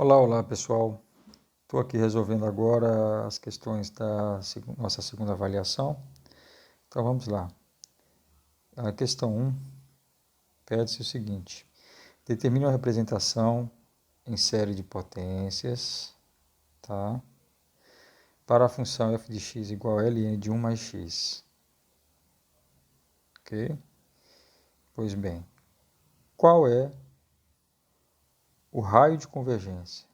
Olá pessoal. Estou aqui resolvendo agora as questões da nossa segunda avaliação. Então vamos lá. A questão 1 pede-se o seguinte: determine uma representação em série de potências, tá? Para a função f de x igual a ln de 1 mais x. Ok? Pois bem, qual é o raio de convergência?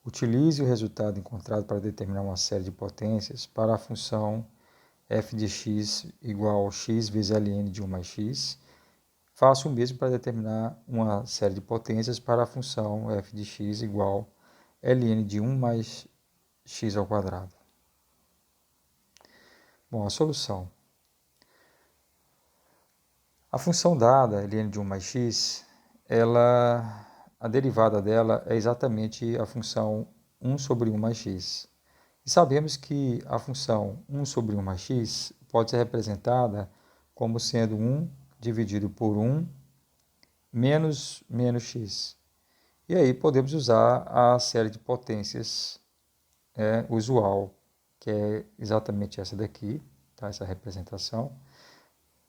Utilize o resultado encontrado para determinar uma série de potências para a função f de x igual a x vezes ln de 1 mais x. Faça o mesmo para determinar uma série de potências para a função f de x igual a ln de 1 mais x ao quadrado. Bom, a solução. A função dada, ln de 1 mais x, a derivada dela é exatamente a função 1 sobre 1 mais x. E sabemos que a função 1 sobre 1 mais x pode ser representada como sendo 1 dividido por 1 menos x. E aí podemos usar a série de potências usual, que é exatamente essa daqui, tá? Essa representação,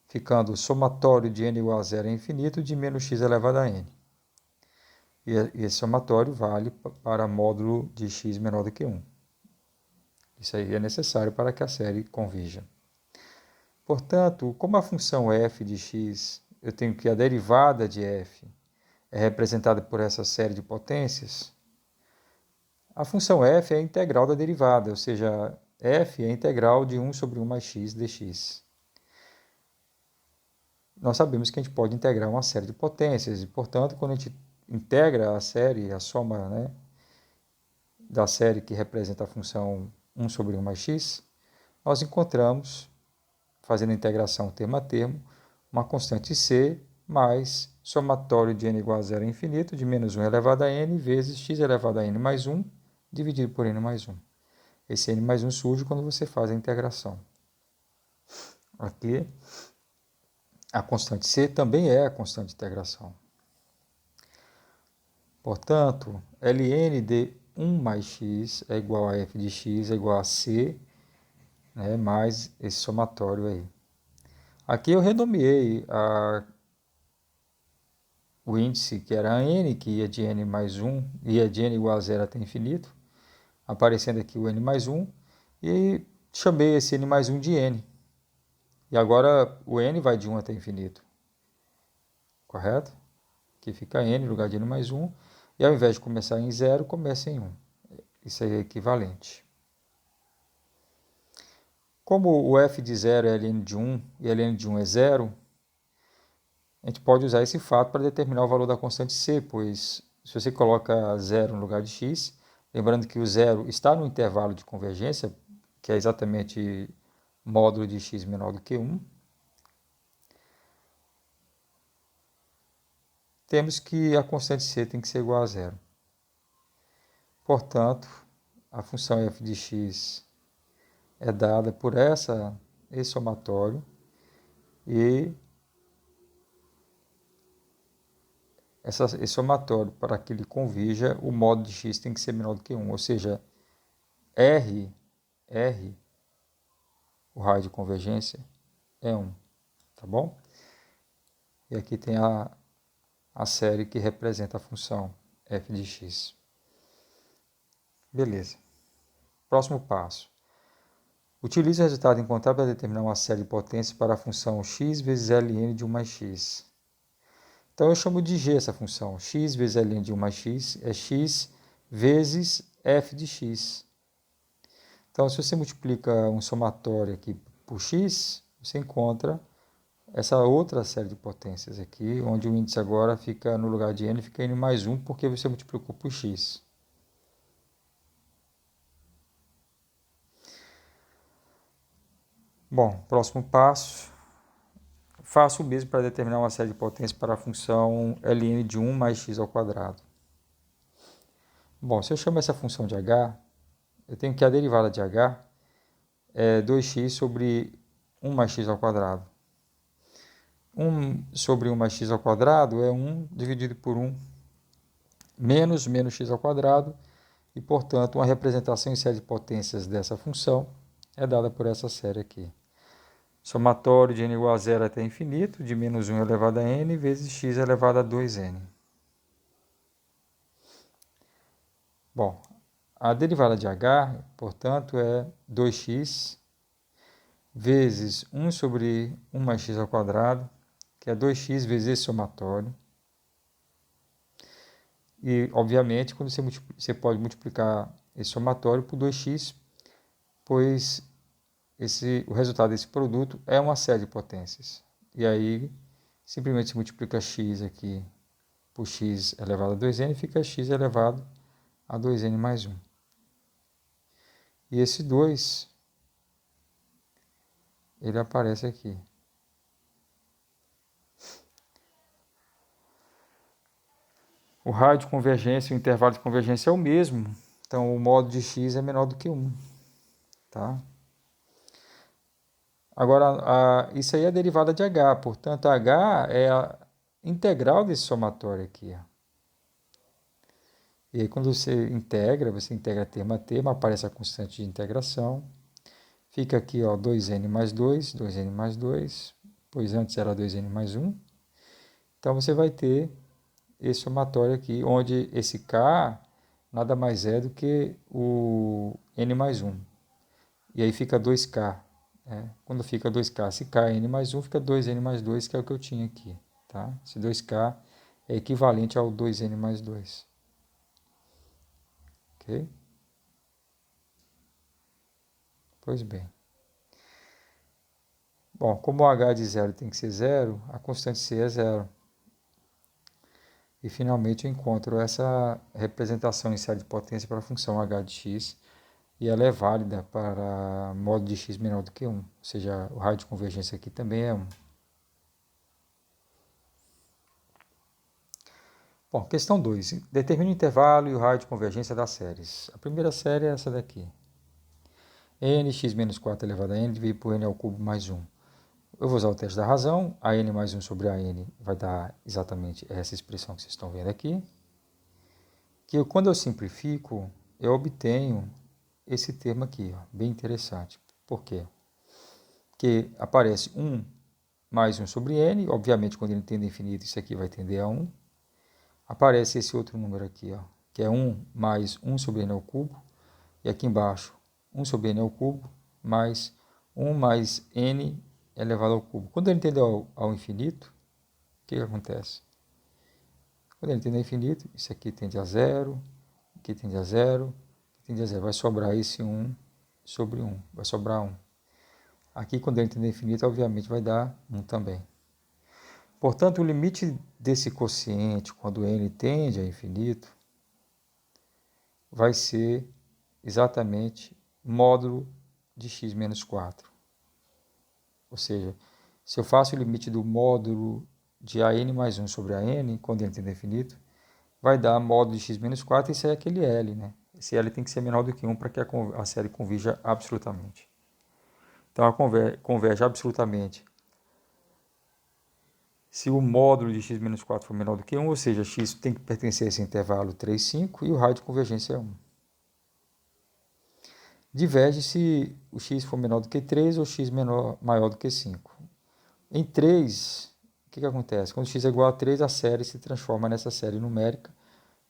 ficando o somatório de n igual a 0 é infinito de menos x elevado a n. E esse somatório vale para módulo de x menor do que 1. Isso aí é necessário para que a série convirja. Portanto, como a função f de x, eu tenho que a derivada de f é representada por essa série de potências, a função f é a integral da derivada, ou seja, f é a integral de 1 sobre 1 mais x dx. Nós sabemos que a gente pode integrar uma série de potências, e, portanto, quando a gente integra a série, a soma da série que representa a função 1 sobre 1 mais x, nós encontramos, fazendo a integração termo a termo, uma constante c mais somatório de n igual a 0 a infinito, de menos 1 elevado a n, vezes x elevado a n mais 1, dividido por n mais 1. Esse n mais 1 surge quando você faz a integração. Aqui, a constante c também é a constante de integração. Portanto, ln de 1 mais x é igual a f de x é igual a c, mais esse somatório aí. Aqui eu renomeei o índice que era n, que ia de n mais 1, ia de n igual a 0 até infinito, aparecendo aqui o n mais 1, e chamei esse n mais 1 de n. E agora o n vai de 1 até infinito, correto? Aqui fica n no lugar de n mais 1, e ao invés de começar em 0, começa em 1. Isso aí é equivalente. Como o f de 0 é ln de 1 e ln de 1 é 0, a gente pode usar esse fato para determinar o valor da constante c, pois se você coloca 0 no lugar de x, lembrando que o 0 está no intervalo de convergência, que é exatamente módulo de x menor do que 1, temos que a constante c tem que ser igual a 0. Portanto, a função f de x é dada por esse somatório e esse somatório, para que ele convirja, o módulo de x tem que ser menor do que 1, ou seja, R, o raio de convergência, é 1, tá bom? E aqui tem a série que representa a função f de x. Beleza. Próximo passo. Utilize o resultado encontrado para determinar uma série de potências para a função x vezes ln de 1 mais x. Então eu chamo de g essa função. X vezes ln de 1 mais x é x vezes f de x. Então, se você multiplica um somatório aqui por x, você encontra essa outra série de potências aqui, onde o índice agora fica, no lugar de n, fica n mais 1, porque você multiplicou por x. Bom, próximo passo. Faço o mesmo para determinar uma série de potências para a função ln de 1 mais x ao quadrado. Bom, se eu chamo essa função de h, eu tenho que a derivada de h é 2x sobre 1 mais x ao quadrado. 1 sobre 1 mais x ao quadrado é 1 dividido por 1 menos x ao quadrado, e, portanto, uma representação em série de potências dessa função é dada por essa série aqui. Somatório de n igual a zero até infinito, de menos 1 elevado a n, vezes x elevado a 2n. Bom, a derivada de h, portanto, é 2x vezes 1 sobre 1 mais x ao quadrado, que é 2x vezes esse somatório. E, obviamente, quando você pode multiplicar esse somatório por 2x, pois o resultado desse produto é uma série de potências. E aí, simplesmente se multiplica x aqui por x elevado a 2n, fica x elevado a 2n mais 1. E esse 2, ele aparece aqui. O raio de convergência e o intervalo de convergência é o mesmo, então o modo de x é menor do que 1. Tá? Agora, isso aí é a derivada de h, portanto, h é a integral desse somatório aqui. Ó. E aí, quando você integra termo a termo, aparece a constante de integração. Fica aqui, ó, 2n mais 2, 2n mais 2, pois antes era 2n mais 1. Então, você vai ter esse somatório aqui, onde esse k nada mais é do que o n mais 1. E aí fica 2k. Né? Quando fica 2k, se k é n mais 1, fica 2n mais 2, que é o que eu tinha aqui. Tá? Esse 2k é equivalente ao 2n mais 2. Ok? Pois bem. Bom, como o h de zero tem que ser zero, a constante c é zero. E finalmente eu encontro essa representação em série de potência para a função h de x, e ela é válida para modo de x menor do que 1, ou seja, o raio de convergência aqui também é 1. Bom, questão 2. Determine o intervalo e o raio de convergência das séries. A primeira série é essa daqui. nx menos 4 elevado a n dividido por n ao cubo mais 1. Eu vou usar o teste da razão. A n mais 1 sobre a n vai dar exatamente essa expressão que vocês estão vendo aqui. Que quando eu simplifico, eu obtenho esse termo aqui, ó, bem interessante. Por quê? Porque aparece 1 mais 1 sobre n, obviamente quando ele tende a infinito, isso aqui vai tender a 1. Aparece esse outro número aqui, ó, que é 1 mais 1 sobre n ao cubo, e aqui embaixo 1 sobre n ao cubo, mais 1 mais n elevado ao cubo. Quando ele tende ao infinito, o que acontece? Quando ele tende ao infinito, isso aqui tende a zero, aqui tende a zero, aqui tende a zero. Vai sobrar esse 1 sobre 1, vai sobrar 1. Aqui, quando ele tende a infinito, obviamente vai dar 1 também. Portanto, o limite desse quociente, quando n tende a infinito, vai ser exatamente módulo de x menos 4. Ou seja, se eu faço o limite do módulo de an mais 1 sobre a n, quando ele tende a infinito, vai dar módulo de x menos 4, e isso é aquele L, né? Esse L tem que ser menor do que 1 para que a série convirja absolutamente. Então, ela converge absolutamente se o módulo de x menos 4 for menor do que 1, ou seja, x tem que pertencer a esse intervalo 3, 5, e o raio de convergência é 1. Diverge se o x for menor do que 3 ou x maior do que 5. Em 3, o que acontece? Quando x é igual a 3, a série se transforma nessa série numérica,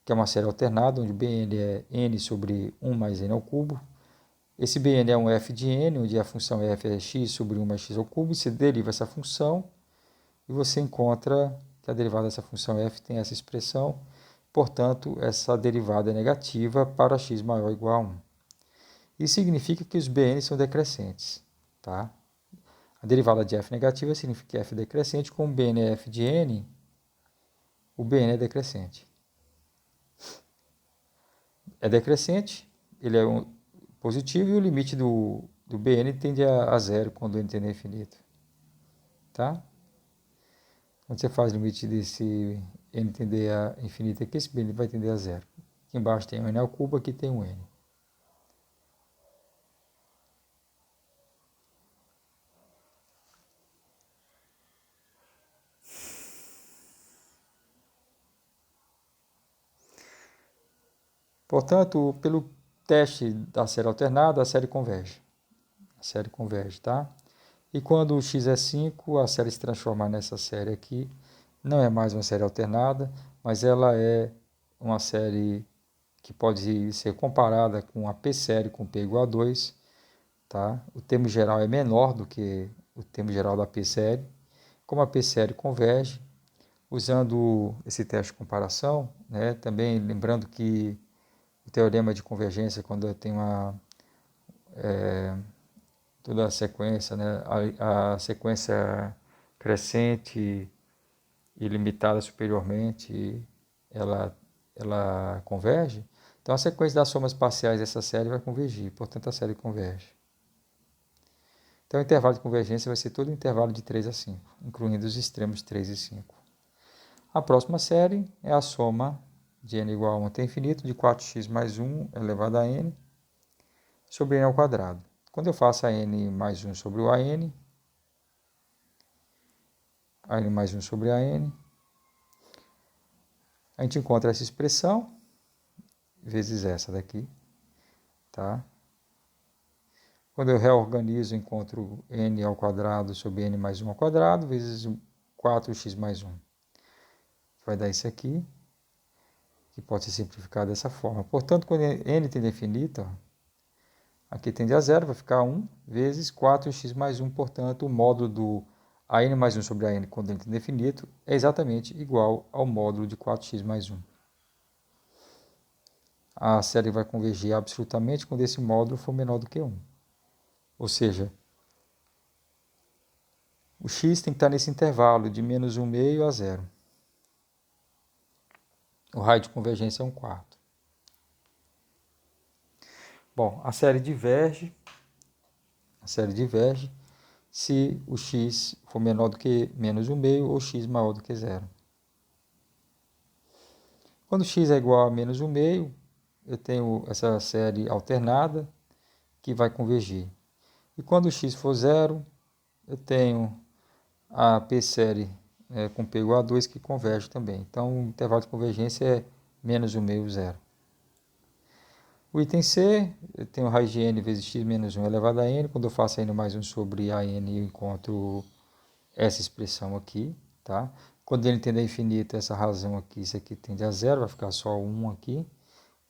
que é uma série alternada, onde Bn é n sobre 1 mais n ao cubo. Esse Bn é um f de n, onde a função f é x sobre 1 mais x ao cubo, e você deriva essa função, e você encontra que a derivada dessa função f tem essa expressão, portanto, essa derivada é negativa para x maior ou igual a 1. Isso significa que os Bn são decrescentes. Tá? A derivada de f negativa significa que f é decrescente, como Bn é f de n, o Bn é decrescente. É decrescente, ele é positivo, e o limite do Bn tende a zero quando ele tende a infinito. Tá? Quando você faz o limite desse n tender a infinito aqui, esse Bn vai tender a zero. Aqui embaixo tem um n ao cubo, aqui tem um n. Portanto, pelo teste da série alternada, a série converge. A série converge, tá? E quando o x é 5, a série se transforma nessa série aqui. Não é mais uma série alternada, mas ela é uma série que pode ser comparada com a p-série com p igual a 2. Tá? O termo geral é menor do que o termo geral da p-série. Como a p-série converge, usando esse teste de comparação, né? Também lembrando que o teorema de convergência, quando eu tenho toda a sequência, né? A sequência crescente e limitada superiormente, ela converge. Então, a sequência das somas parciais dessa série vai convergir, portanto, a série converge. Então, o intervalo de convergência vai ser todo o intervalo de 3 a 5, incluindo os extremos 3 e 5. A próxima série é a soma de n igual a 1 até infinito de 4x mais 1 elevado a n sobre n ao quadrado. Quando eu faço a n mais 1 sobre o an mais 1 sobre a n, a gente encontra essa expressão, vezes essa daqui, tá? Quando eu reorganizo, encontro n ao quadrado sobre n mais 1 ao quadrado, vezes 4x mais 1. Vai dar isso aqui, que pode ser simplificado dessa forma. Portanto, quando n tende a infinito, ó, aqui tende a zero, vai ficar 1 vezes 4x mais 1. Portanto, o módulo do an mais 1 sobre an, quando n tende a infinito, é exatamente igual ao módulo de 4x mais 1. A série vai convergir absolutamente quando esse módulo for menor do que 1. Ou seja, o x tem que estar nesse intervalo de menos 1,5 a 0. O raio de convergência é 1/4. Bom, a série diverge se o x for menor do que menos 1,5 ou x maior do que 0. Quando x é igual a menos 1,5, eu tenho essa série alternada que vai convergir. E quando x for 0, eu tenho a p-série com p igual a 2 que converge também. Então, o intervalo de convergência é menos 1,5, 0. O item C, eu tenho raiz de n vezes x menos 1 elevado a n. Quando eu faço n mais 1 sobre a n, eu encontro essa expressão aqui, tá? Quando n tende a infinito, essa razão aqui, isso aqui tende a 0, vai ficar só 1 aqui.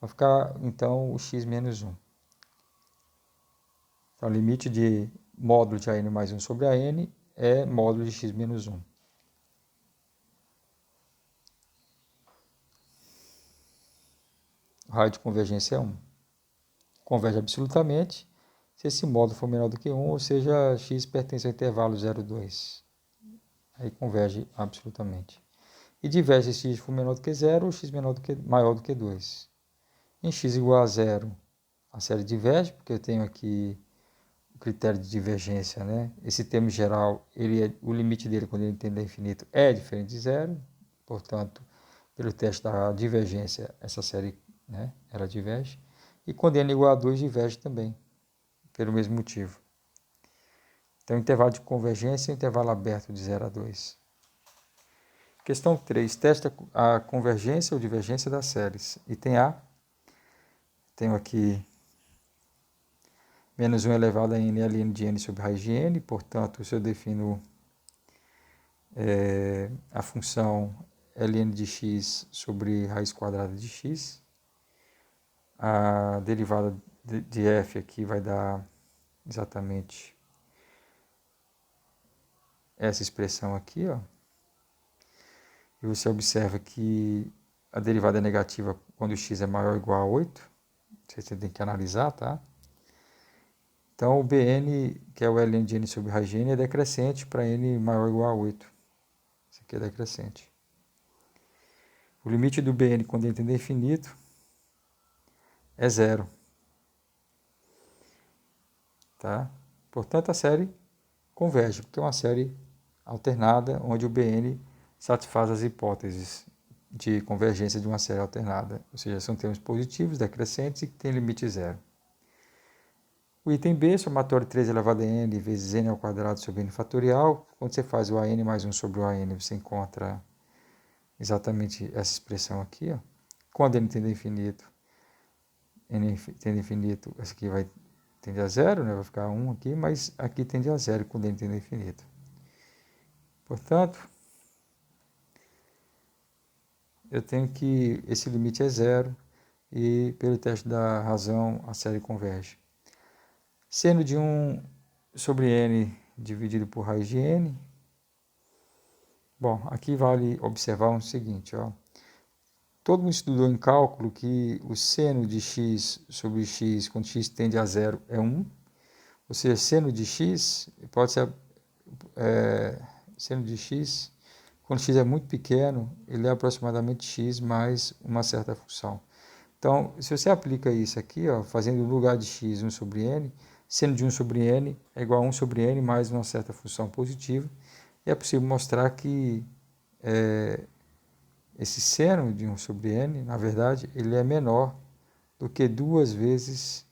Vai ficar, então, o x menos 1. Então, o limite de módulo de an mais 1 sobre a n é módulo de x menos 1. O raio de convergência é 1. Converge absolutamente se esse módulo for menor do que 1, ou seja, x pertence ao intervalo 0, 2. Aí converge absolutamente. E diverge se x for menor do que 0 ou x maior do que 2. Em x igual a 0, a série diverge, porque eu tenho aqui o critério de divergência, né? Esse termo geral, o limite dele, quando ele tende a infinito, é diferente de 0. Portanto, pelo teste da divergência, essa série, né, ela diverge. E quando n é igual a 2, diverge também, pelo mesmo motivo. Então, o intervalo de convergência é o intervalo aberto de 0 a 2. Questão 3. Testa a convergência ou divergência das séries. Item A. Tenho aqui menos 1 elevado a n ln de n sobre raiz de n. Portanto, se eu defino a função ln de x sobre raiz quadrada de x, a derivada de f aqui vai dar exatamente essa expressão aqui, ó. E você observa que a derivada é negativa quando x é maior ou igual a 8. Você tem que analisar, tá? Então, o Bn, que é o ln de n sobre raiz de n, é decrescente para n maior ou igual a 8. Isso aqui é decrescente. O limite do Bn quando ele tende a infinito é 0. Tá? Portanto, a série converge, porque é uma série alternada, onde o Bn satisfaz as hipóteses de convergência de uma série alternada. Ou seja, são termos positivos, decrescentes e que têm limite 0. O item B, somatório de 3 elevado a n vezes n ao quadrado sobre n fatorial. Quando você faz o an mais 1 sobre o an, você encontra exatamente essa expressão aqui. Ó. Quando n tende a infinito, n tende a infinito, essa aqui vai tender a zero, né? Vai ficar 1 aqui, mas aqui tende a zero quando n tende a infinito. Portanto, eu tenho que esse limite é zero e pelo teste da razão a série converge. Seno de 1 sobre n dividido por raiz de n. Bom, aqui vale observar o seguinte, ó. Todo mundo estudou em cálculo que o seno de x sobre x, quando x tende a zero, é 1. Ou seja, seno de x pode ser seno de x, quando x é muito pequeno, ele é aproximadamente x mais uma certa função. Então, se você aplica isso aqui, ó, fazendo no lugar de x 1 sobre n, seno de 1 sobre n é igual a 1 sobre n mais uma certa função positiva, e é possível mostrar que esse seno de 1 sobre n, na verdade, ele é menor do que 2 vezes,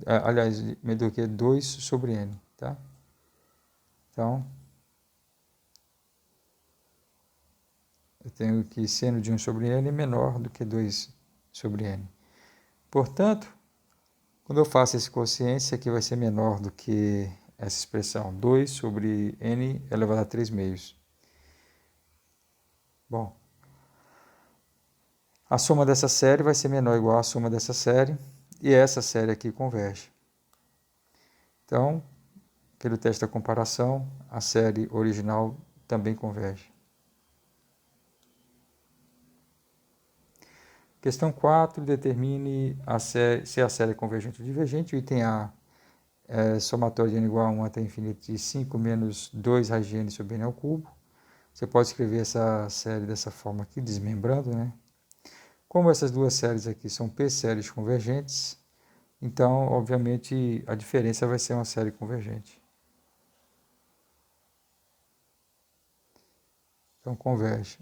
aliás, do que 2 sobre n, tá? Então, eu tenho que seno de 1 sobre n é menor do que 2 sobre n. Portanto, quando eu faço esse quociente, esse aqui vai ser menor do que essa expressão, 2 sobre n elevado a 3 meios. Bom, a soma dessa série vai ser menor ou igual à soma dessa série, e essa série aqui converge. Então, pelo teste da comparação, a série original também converge. Questão 4, determine se a série é convergente ou divergente. O item A é somatório de n igual a 1 até infinito de 5 menos 2 raiz de n sobre n ao cubo. Você pode escrever essa série dessa forma aqui, desmembrando, né? Como essas duas séries aqui são p-séries convergentes, então, obviamente, a diferença vai ser uma série convergente. Então, converge.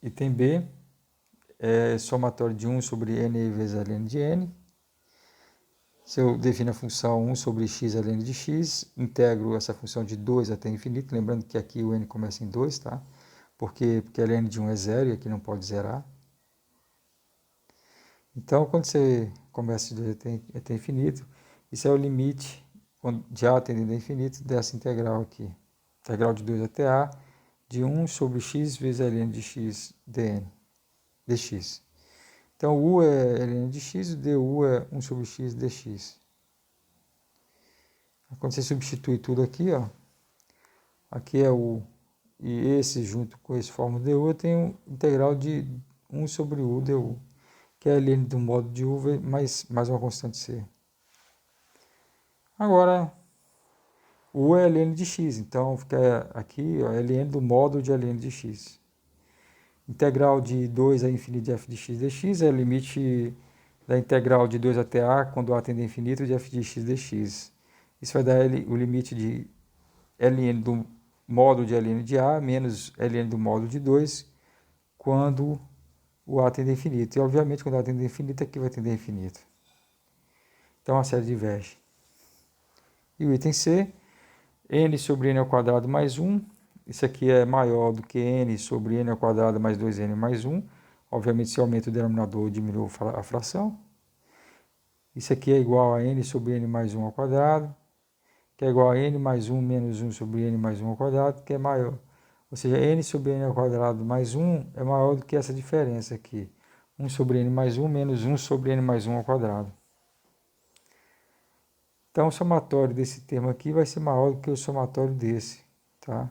Item B é somatório de 1 sobre n vezes ln de n. Se eu defino a função 1 sobre x ln de x, integro essa função de 2 até infinito, lembrando que aqui o n começa em 2, tá? Porque ln de 1 é zero e aqui não pode zerar. Então, quando você começa de 2 até infinito, isso é o limite de a tendendo a infinito dessa integral aqui. Integral de 2 até a de 1 sobre x vezes ln de x dx. Então, o u é ln de x, o du é 1 sobre x dx. Quando você substitui tudo aqui, ó, aqui é o, e esse junto com esse forma o du, eu tenho integral de 1 sobre u du, que é ln do modo de u mais uma constante c. Agora, u é ln de x, então fica aqui, ó, ln do módulo de ln de x. Integral de 2 a infinito de f de x dx é o limite da integral de 2 até a, quando a tende a infinito, de f de x dx. Isso vai dar o limite de ln do módulo de ln de a menos ln do módulo de 2, quando o a tende a infinito. E, obviamente, quando a tende a infinito, aqui vai tender a infinito. Então, a série diverge. E o item C, n sobre n ao quadrado mais 1. Isso aqui é maior do que n sobre n ao quadrado mais 2n mais 1. Obviamente, se aumenta o denominador, diminui a fração. Isso aqui é igual a n sobre n mais 1 ao quadrado, que é igual a n mais 1 menos 1 sobre n mais 1 ao quadrado, que é maior. Ou seja, n sobre n ao quadrado mais 1 é maior do que essa diferença aqui. 1 sobre n mais 1 menos 1 sobre n mais 1 ao quadrado. Então, o somatório desse termo aqui vai ser maior do que o somatório desse, tá?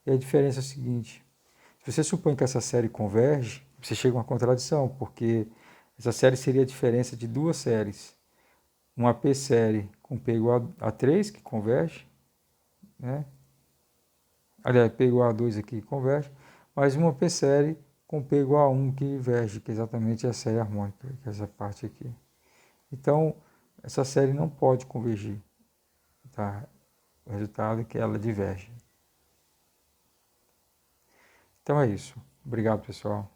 E a diferença é o seguinte: se você supõe que essa série converge, você chega a uma contradição, porque essa série seria a diferença de duas séries. Uma p-série com p igual a 3, que converge, né? Aliás, p igual a 2 aqui, que converge, mais uma p-série com p igual a 1, que diverge, que é exatamente a série harmônica, que é essa parte aqui. Então, essa série não pode convergir, tá? O resultado é que ela diverge. Então é isso. Obrigado, pessoal.